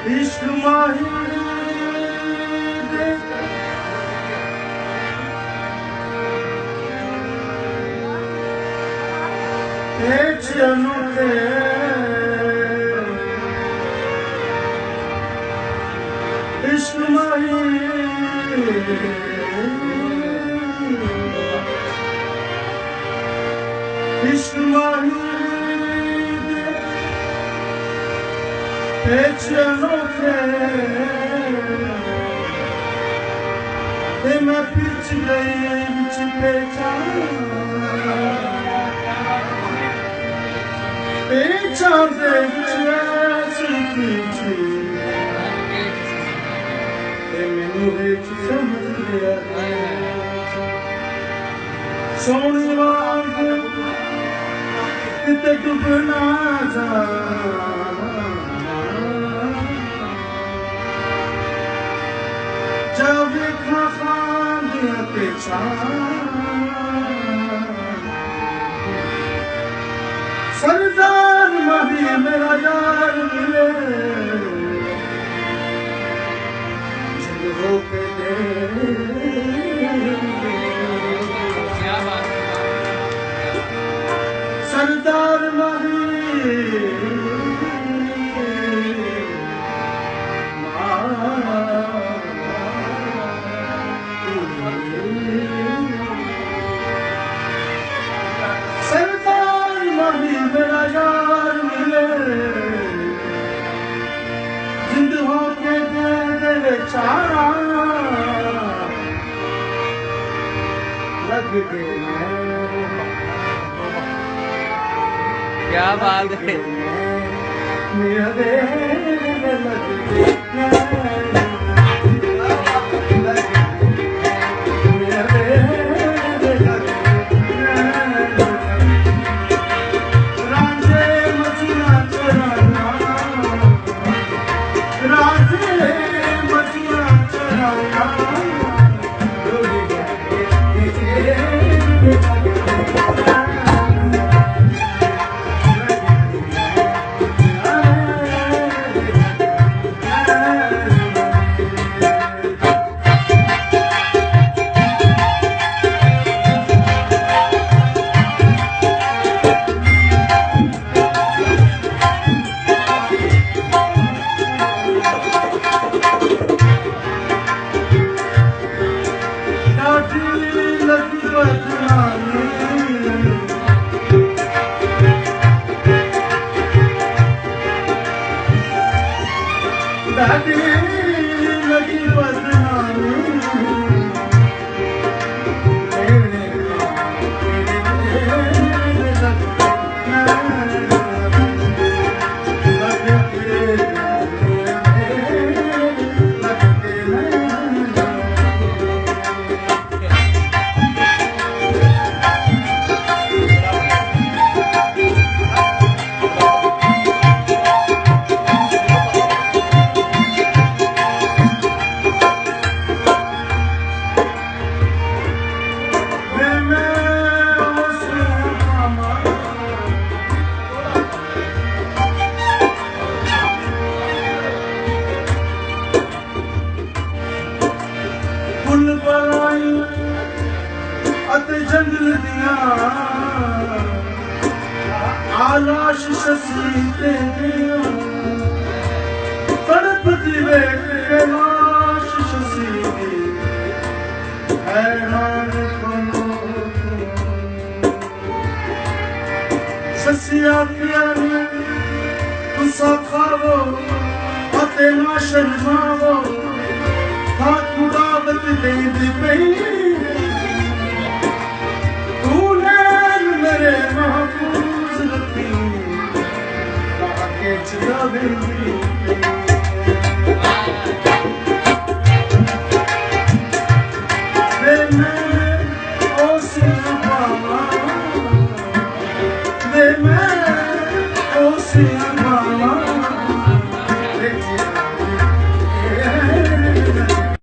इश्क माही अनोखे इश्क माही इश्क माही अनोखे मैं पिछ गई बिच पहचान दे पीछे मैनू समझ लिया सोनी वांग किते डुबना जा जब खान दिया सरदार मही मेरा यार मिले हो के दे सरदार मही सरदार मही मेरा यार मिले जिंद हो के दे चारा लग गए क्या बात है मेरे लग गए लगी बदनामी जंगल दिया आलाश शशि ते तड़पती वे लाश शशि हैरान बनो शशिया प्यारी तुसा खावो अते ना शर्मावो हाथ मुदावत देंदी पई मेरे महफूज रखी ताके चलावेंगी मैं ओसे पावा मैं ओसे